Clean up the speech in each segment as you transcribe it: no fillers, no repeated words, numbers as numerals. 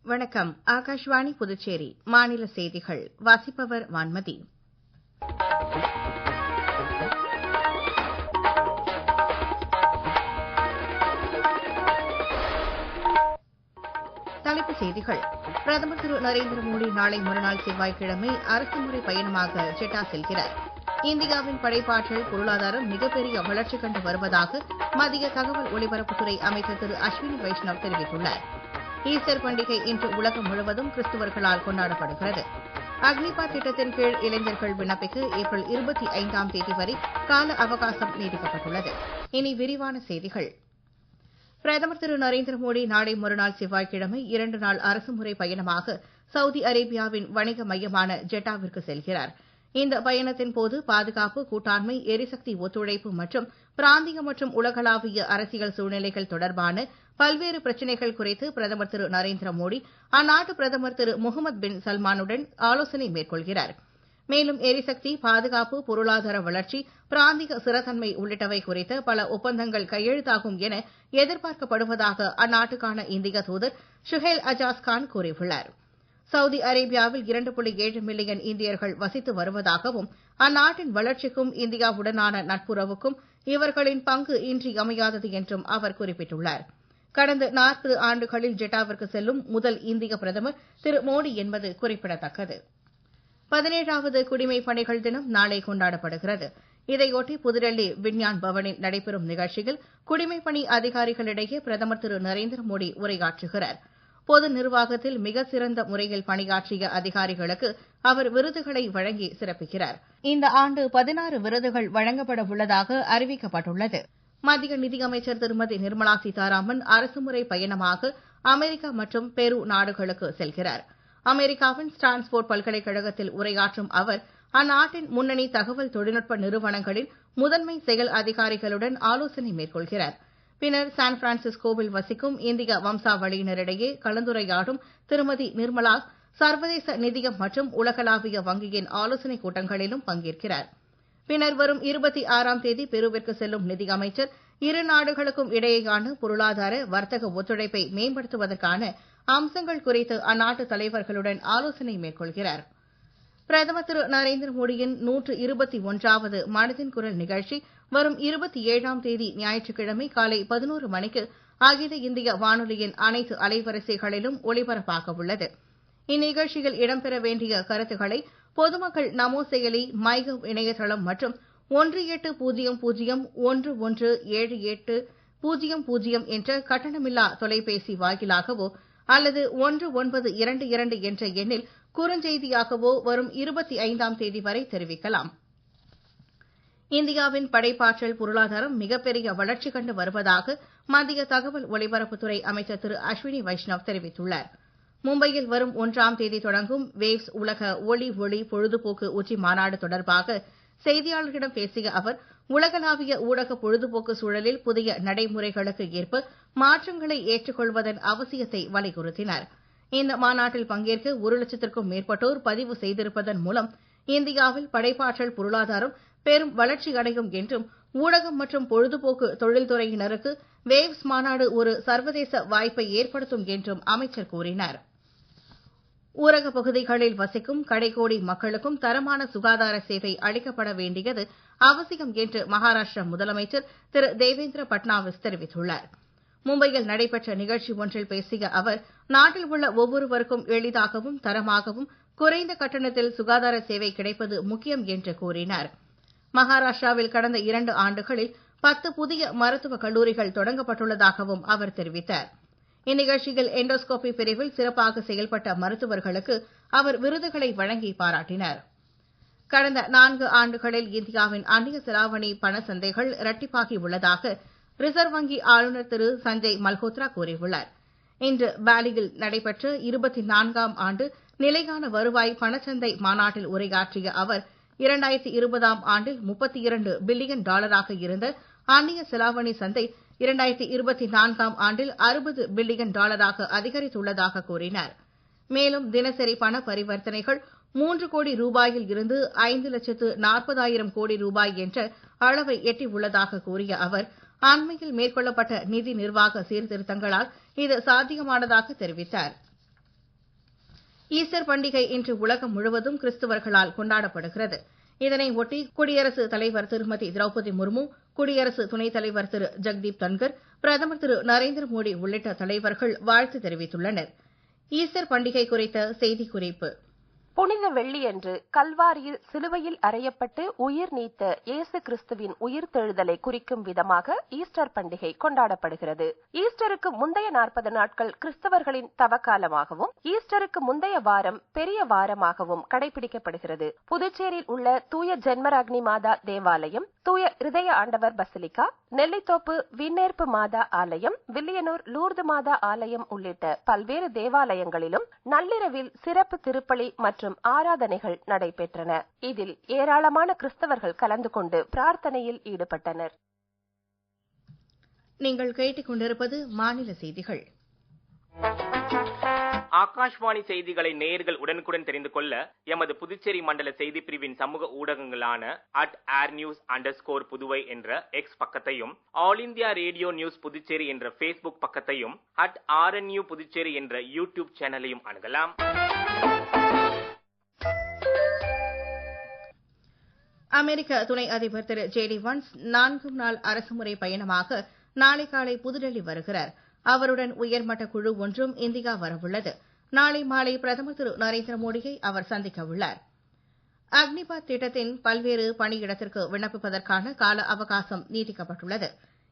வணக்கம். ஆகாஷ்வாணி புதுச்சேரி மாநில செய்திகள் வாசிப்பவர் வான்மதி. தலைப்புச் செய்திகள். பிரதமர் திரு நரேந்திர மோடி நாளை மறுநாள் செவ்வாய்க்கிழமை அரசுமுறை பயணமாக ஜெட்டா செல்கிறார். இந்தியாவின் படைப்பாற்றல் பொருளாதாரம் மிகப்பெரிய வளர்ச்சி கண்டு வருவதாக மத்திய தகவல் ஒலிபரப்புத்துறை அமைச்சர் திரு அஸ்வினி வைஷ்ணவ் தெரிவித்துள்ளார். ஈஸ்டர் பண்டிகை இன்று உலகம் முழுவதும் கிறிஸ்துவர்களால் கொண்டாடப்படுகிறது. அக்னிபாத் திட்டத்தின் கீழ் இளைஞர்கள் விண்ணப்பிக்க ஏப்ரல் 25ஆம் தேதி வரை கால அவகாசம் நீட்டிக்கப்பட்டுள்ளது. இனி விரிவான செய்திகள். பிரதமர் திரு நரேந்திர மோடி நாளை மறுநாள் செவ்வாய்க்கிழமை 2 நாள் அரசுமுறை பயணமாக சவுதி அரேபியாவின் வணிக மையமான ஜெட்டாவிற்கு செல்கிறார். இந்த பயணத்தின் போது பாதுகாப்பு, கூட்டாண்மை, எரிசக்தி ஒத்துழைப்பு மற்றும் பிராந்திய மற்றும் உலகளாவிய அரசியல் சூழ்நிலைகள் தொடர்பான பல்வேறு பிரச்சினைகள் குறித்து பிரதமர் திரு நரேந்திர மோடி அந்நாட்டு பிரதமர் திரு முகமது பின் சல்மானுடன் ஆலோசனை மேற்கொள்கிறார். மேலும் எரிசக்தி, பாதுகாப்பு, பொருளாதார வளர்ச்சி, பிராந்திய ஸ்திரத்தன்மை உள்ளிட்டவை குறித்த பல ஒப்பந்தங்கள் கையெழுத்தாகும் என எதிர்பார்க்கப்படுவதாக அந்நாட்டுக்கான இந்திய தூதர் ஷுஹைல் அஜாஸ் கான் கூறியுள்ளார். சவுதி அரேபியாவில் 2.7 மில்லியன் இந்தியர்கள் வசித்து வருவதாகவும் அந்நாட்டின் வளர்ச்சிக்கும் இந்தியாவுடனான நட்புறவுக்கும் இவர்களின் பங்கு இன்றியமையாதது என்றும் அவர் குறிப்பிட்டுள்ளார். கடந்த 40 ஆண்டுகளில் ஜெட்டாவிற்கு செல்லும் முதல் இந்திய பிரதமர் திரு மோடி என்பது குறிப்பிடத்தக்கது. 17வது குடிமைப் பணிகள் தினம் நாளை கொண்டாடப்படுகிறது. இதையொட்டி புதுடெல்லி விஞ்ஞான் பவனில் நடைபெறும் நிகழ்ச்சியில் குடிமைப் பணி அதிகாரிகளிடையே பிரதமர் திரு நரேந்திர மோடி உரையாற்றுகிறார். பொது நிர்வாகத்தில் மிக சிறந்த முறையில் பணியாற்றிய அதிகாரிகளுக்கு அவர் விருதுகளை வழங்கி சிறப்பிக்கிறார். இந்த ஆண்டு 16 விருதுகள் வழங்கப்பட உள்ளதாக அறிவிக்கப்பட்டுள்ளது. மத்திய நிதியமைச்சர் திருமதி நிர்மலா சீதாராமன் அரசுமுறை பயணமாக அமெரிக்கா மற்றும் பெரு நாடுகளுக்கு செல்கிறார். அமெரிக்காவின் ஸ்டான்ஸ்போர்ட் பல்கலைக்கழகத்தில் உரையாற்றும் அவர் அந்நாட்டின் முன்னணி தகவல் தொழில்நுட்ப நிறுவனங்களின் முதன்மை செயல் அதிகாரிகளுடன் ஆலோசனை மேற்கொள்கிறார். பின்னர் சான் பிரான்சிஸ்கோவில் வசிக்கும் இந்திய வம்சாவளியினரிடையே கலந்துரையாடும் திருமதி நிர்மலா சர்வதேச நிதியம் மற்றும் உலகளாவிய வங்கியின் ஆலோசனைக் கூட்டங்களிலும் பங்கேற்கிறார். பின்னர் வரும் 26ஆம் தேதி பெருவிற்கு செல்லும் நிதியமைச்சர் இரு நாடுகளுக்கும் இடையேயான பொருளாதார, வர்த்தக ஒத்துழைப்பை மேம்படுத்துவதற்கான அம்சங்கள் குறித்து அந்நாட்டு தலைவர்களுடன் ஆலோசனை மேற்கொள்கிறார். பிரதமர் திரு நரேந்திர மோடியின் 121வது மனதின் குரல் நிகழ்ச்சி வரும் 27ஆம் தேதி ஞாயிற்றுக்கிழமை காலை 11 மணிக்கு அகில இந்திய வானொலியின் அனைத்து அலைவரிசைகளிலும் ஒலிபரப்பாக உள்ளது. இந்நிகழ்ச்சியில் இடம்பெற வேண்டிய கருத்துக்களை பொதுமக்கள் நமோ செயலி, மைகவ் இணையதளம் மற்றும் 1800117800 என்ற கட்டணமில்லா தொலைபேசி வாயிலாகவோ அல்லது 1922 என்ற எண்ணில் குறுஞ்செய்தியாகவோ வரும் 25ஆம் தேதி வரை தெரிவிக்கலாம். இந்தியாவின் படைப்பாற்றல் பொருளாதாரம் மிகப்பெரிய வளர்ச்சி கண்டு வருவதாக மத்திய தகவல் ஒலிபரப்புத்துறை அமைச்சர் திரு அஸ்வினி வைஷ்ணவ் தெரிவித்துள்ளார். மும்பையில் வரும் 1ஆம் தேதி தொடங்கும் வேவ்ஸ் உலக ஒளி பொழுதுபோக்கு உச்சி மாநாடு தொடர்பாக செய்தியாளர்களிடம் பேசிய அவர் உலகளாவிய ஊடக பொழுதுபோக்கு சூழலில் புதிய நடைமுறைகளுக்கு ஏற்ப மாற்றங்களை ஏற்றுக்கொள்வதன் அவசியத்தை வலியுறுத்தினார். இந்த மாநாட்டில் பங்கேற்க 1 லட்சத்திற்கும் மேற்பட்டோர் பதிவு செய்திருப்பதன் மூலம் இந்தியாவில் படைப்பாற்றல் பொருளாதாரம் பெரும் வளர்ச்சி அடையும் என்றும் ஊடகம் மற்றும் பொழுதுபோக்கு தொழில்துறையினருக்கு வேவ்ஸ் மாநாடு ஒரு சர்வதேச வாய்ப்பை ஏற்படுத்தும் என்றும் அமைச்சர் கூறினார். ஊரகப் பகுதிகளில் வசிக்கும் கடைக்கோடி மக்களுக்கும் தரமான சுகாதார சேவை அளிக்கப்பட வேண்டியது அவசியம் என்று மகாராஷ்டிர முதலமைச்சர் திரு தேவேந்திர பட்னாவிஸ் தெரிவித்துள்ளார். மும்பையில் நடைபெற்ற நிகழ்ச்சி ஒன்றில் பேசிய அவர் நாட்டில் உள்ள ஒவ்வொருவருக்கும் எளிதாகவும் தரமாகவும் குறைந்த கட்டணத்தில் சுகாதார சேவை கிடைப்பது முக்கியம் என்று கூறினார். மகாராஷ்டிராவில் கடந்த 2 ஆண்டுகளில் 10 புதிய மருத்துவக் கல்லூரிகள் தொடங்கப்பட்டுள்ளதாகவும் அவர் தெரிவித்தார். இந்நிகழ்ச்சியில் எண்டோஸ்கோபி பிரிவில் சிறப்பாக செயல்பட்ட மருத்துவர்களுக்கு அவர் விருதுகளை வழங்கி பாராட்டினார். கடந்த 4 ஆண்டுகளில் இந்தியாவின் அந்நிய செலாவணி பண சந்தைகள் இரட்டிப்பாகி உள்ளதாக ரிசர்வ் வங்கி ஆளுநர் திரு சஞ்சய் மல்ஹோத்ரா கூறியுள்ளார். இன்று பாலியில் நடைபெற்ற 24ஆம் ஆண்டு நிலையான வருவாய் பணச்சந்தை மாநாட்டில் உரையாற்றிய அவர் 2020ஆம் ஆண்டில் $32 பில்லியன் இருந்த அந்நிய செலாவணி சந்தை 2024ஆம் ஆண்டில் $60 பில்லியன் அதிகரித்துள்ளதாக கூறினார். மேலும் தினசரி பண பரிவர்த்தனைகள் 3 கோடி ரூபாயில் இருந்து 5,40,000 கோடி ரூபாய் என்ற அளவை எட்டியுள்ளதாக கூறிய அவர் அண்மையில் மேற்கொள்ளப்பட்ட நிதி நிர்வாக சீர்திருத்தங்களால் இது சாத்தியமானதாக தெரிவித்தார். ஈஸ்டர் பண்டிகை இன்று உலகம் முழுவதும் கிறிஸ்தவர்களால் கொண்டாடப்படுகிறது. இதனை ஒட்டி குடியரசுத் தலைவர் திருமதி திரௌபதி முர்மு, குடியரசு துணைத் தலைவர் திரு ஜெகதீப் தன்கர், பிரதமர் திரு நரேந்திர மோடி உள்ளிட்ட தலைவர்கள் வாழ்த்து தெரிவித்துள்ளனர். ஈஸ்டர் பண்டிகை குறித்த செய்திக்குறிப்பு. புனித வெள்ளியன்று கல்வாரியில் சிலுவையில் அறையப்பட்டு உயிர் நீத்த இயேசு கிறிஸ்துவின் உயிர்த்தெழுதலை குறிக்கும் விதமாக ஈஸ்டர் பண்டிகை கொண்டாடப்படுகிறது. ஈஸ்டருக்கு முந்தைய 40 நாட்கள் கிறிஸ்தவர்களின் தவக்காலமாகவும், ஈஸ்டருக்கு முந்தைய வாரம் பெரிய வாரமாகவும் கடைபிடிக்கப்படுகிறது. புதுச்சேரியில் உள்ள தூய ஜென்மராக்னி மாதா தேவாலயம், தூய இருதய ஆண்டவர் பசிலிக்கா, நெல்லித்தோப்பு விண்ணேற்பு மாதா ஆலயம், வில்லியனூர் லூர்து மாதா ஆலயம் உள்ளிட்ட பல்வேறு தேவாலயங்களிலும் நள்ளிரவில் சிறப்பு திருப்பலி மற்றும் ஆராதனைகள் நடைபெற்றன. இதில் ஏராளமான கிறிஸ்தவர்கள் கலந்து கொண்டு பிரார்த்தனையில் ஈடுபட்டனர். நீங்கள் கேட்டுக் கொண்டிருப்பது மாநில செய்திகள். ஆகாஷ்வாணி செய்திகளை நேயர்கள் உடனுக்குடன் தெரிந்து கொள்ள எமது புதுச்சேரி மண்டல செய்தி பிரிவின் சமூக ஊடகங்களான @airnews_புதுவை என்ற எக்ஸ் பக்கத்தையும், all India radio news Puducherry என்ற பேஸ்புக் பக்கத்தையும், @RNU புதுச்சேரி என்ற யூடியூப் சேனலையும் அணுகலாம். அமெரிக்க துணை அதிபர் திரு JD வான்ஸ் 4 நாள் அரசுமுறை பயணமாக நாளை காலை புதுடெல்லி வருகிறார். அவருடன் உயர்மட்ட குழு ஒன்றும் இந்தியா வரவுள்ளது. நாளை மாலை பிரதமர் திரு நரேந்திர மோடியை அவர் சந்திக்க உள்ளார். அக்னிபாத் திட்டத்தின் பல்வேறு பணியிடத்திற்கு விண்ணப்பிப்பதற்கான கால அவகாசம் நீட்டிக்கப்பட்டுள்ளது.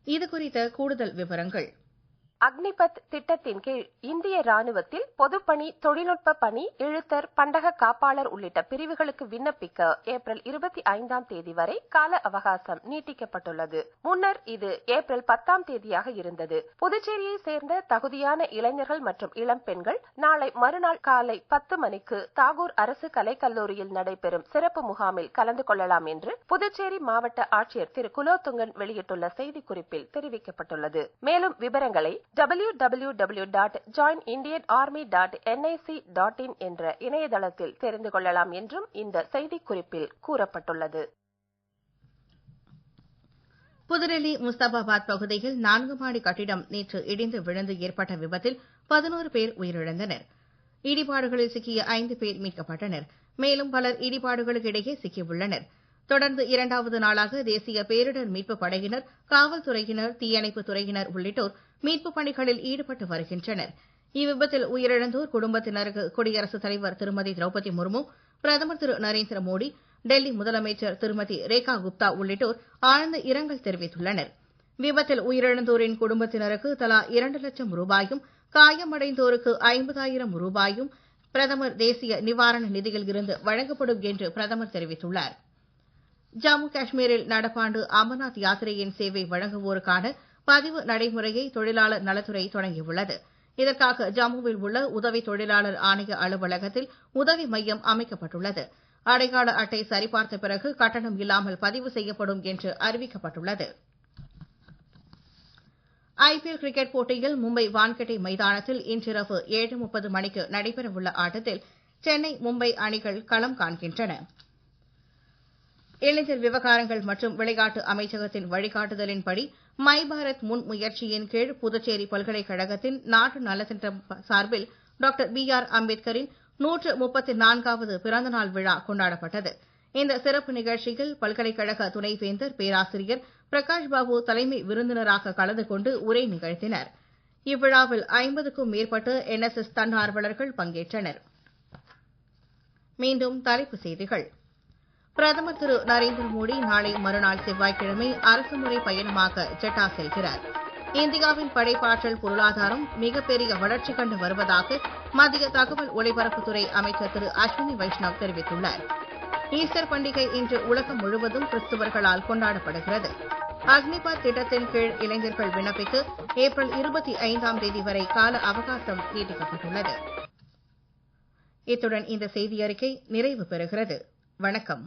இதுகுறித்த கூடுதல் விவரங்கள். அக்னிபத் திட்டத்தின் கீழ் இந்திய ராணுவத்தில் பொதுப்பணி, தொழில்நுட்ப பணி, எழுத்தர், பண்டக காப்பாளர் உள்ளிட்ட பிரிவுகளுக்கு விண்ணப்பிக்க ஏப்ரல் 25ஆம் தேதி வரை கால அவகாசம் நீட்டிக்கப்பட்டுள்ளது. முன்னர் இது ஏப்ரல் 10ஆம் தேதியாக இருந்தது. புதுச்சேரியை சேர்ந்த தகுதியான இளைஞர்கள் மற்றும் இளம் பெண்கள் நாளை மறுநாள் காலை 10 மணிக்கு தாகூர் அரசு கலைக்கல்லூரியில் நடைபெறும் சிறப்பு முகாமில் கலந்து கொள்ளலாம் என்று புதுச்சேரி மாவட்ட ஆட்சியர் திரு குலோத்துங்கன் வெளியிட்டுள்ள செய்திக்குறிப்பில் தெரிவிக்கப்பட்டுள்ளது. மேலும் விவரங்களை www.joinindianarmy.nic.in என்ற இணையதளத்தில் தெரிந்து கொள்ளலாம் என்றும் இந்த செய்திக்குறிப்பில் கூறப்பட்டுள்ளது. புதுடெல்லி முஸ்தாபாபாத் பகுதியில் 4 மாடி கட்டிடம் நேற்று இடிந்து விழுந்து ஏற்பட்ட விபத்தில் 11 பேர் உயிரிழந்தனர். இடிபாடுகளில் சிக்கிய 5 பேர் மீட்கப்பட்டனர். மேலும் பலர் இடிபாடுகளுக்கு இடையே சிக்கியுள்ளனர். தொடர்ந்து 2வது நாளாக தேசிய பேரிடர் மீட்புப் படையினர், காவல்துறையினர், தீயணைப்புத் துறையினர் உள்ளிட்டோர் மீட்புப் பணிகளில் ஈடுபட்டு வருகின்றனர். இவ்விபத்தில் உயிரிழந்தோர் குடும்பத்தினருக்கு குடியரசுத் தலைவர் திருமதி திரௌபதி முர்மு, பிரதமர் திரு நரேந்திர மோடி, டெல்லி முதலமைச்சர் திருமதி ரேகா குப்தா உள்ளிட்டோர் ஆழ்ந்த இரங்கல் தெரிவித்துள்ளனர். விபத்தில் உயிரிழந்தோரின் குடும்பத்தினருக்கு தலா 2 லட்சம் ரூபாயும், காயமடைந்தோருக்கு 50,000 ரூபாயும் பிரதமர் தேசிய நிவாரண நிதியில் இருந்து வழங்கப்படும் என்று பிரதமர் தெரிவித்துள்ளார். ஜம்மு காஷ்மீரில் நடப்பாண்டு அமர்நாத் யாத்திரையின் சேவை வழங்குவோருக்கான பதிவு நடைமுறையை தொழிலாளர் நலத்துறை தொடங்கியுள்ளது. இதற்காக ஜம்முவில் உள்ள உதவி தொழிலாளர் ஆணைய அலுவலகத்தில் உதவி மையம் அமைக்கப்பட்டுள்ளது. அடையாள அட்டை சரிபார்த்த பிறகு கட்டணம் இல்லாமல் பதிவு செய்யப்படும் என்று அறிவிக்கப்பட்டுள்ளது. IPL கிரிக்கெட் போட்டியில் மும்பை வான்கட்டே மைதானத்தில் இன்றிரவு 7:30 மணிக்கு நடைபெறவுள்ள ஆட்டத்தில் சென்னை, மும்பை அணிகள் களம் காண்கின்றன. இளைஞர் விவகாரங்கள் மற்றும் விளையாட்டு அமைச்சகத்தின் வழிகாட்டுதலின்படி மை பாரத் முன் முயற்சியின் கீழ் புதுச்சேரி பல்கலைக்கழகத்தின் நாட்டு நலத்திட்டம் சார்பில் டாக்டர் BR அம்பேத்கரின் 134வது பிறந்தநாள் விழா கொண்டாடப்பட்டது. இந்த சிறப்பு நிகழ்ச்சியில் பல்கலைக்கழக துணைவேந்தர் பேராசிரியர் பிரகாஷ் பாபு தலைமை விருந்தினராக கலந்து கொண்டு உரை நிகழ்த்தினார். இவ்விழாவில் 50க்கும் மேற்பட்ட NSS தன்னார்வலர்கள் பங்கேற்றனர். மீண்டும் தலைப்புச் செய்திகள். பிரதமர் திரு நரேந்திர மோடி நாளை மறுநாள் செவ்வாய்க்கிழமை அரசுமுறை பயணமாக ஜெட்டா செல்கிறார். இந்தியாவின் படைப்பாற்றல் பொருளாதாரம் மிகப்பெரிய வளர்ச்சி கண்டு வருவதாக மத்திய தகவல் ஒலிபரப்புத்துறை அமைச்சர் திரு அஸ்வினி வைஷ்ணவ் தெரிவித்துள்ளார். ஈஸ்டர் பண்டிகை இன்று உலகம் முழுவதும் கிறிஸ்தவர்களால் கொண்டாடப்படுகிறது. அக்னிபாத் திட்டத்தின் கீழ் இளைஞர்கள் விண்ணப்பிக்க ஏப்ரல் 25ஆம் தேதி வரை கால அவகாசம் நீட்டிக்கப்பட்டுள்ளது. இத்துடன் இந்த செய்தியறிக்கை நிறைவு பெறுகிறது. வணக்கம்.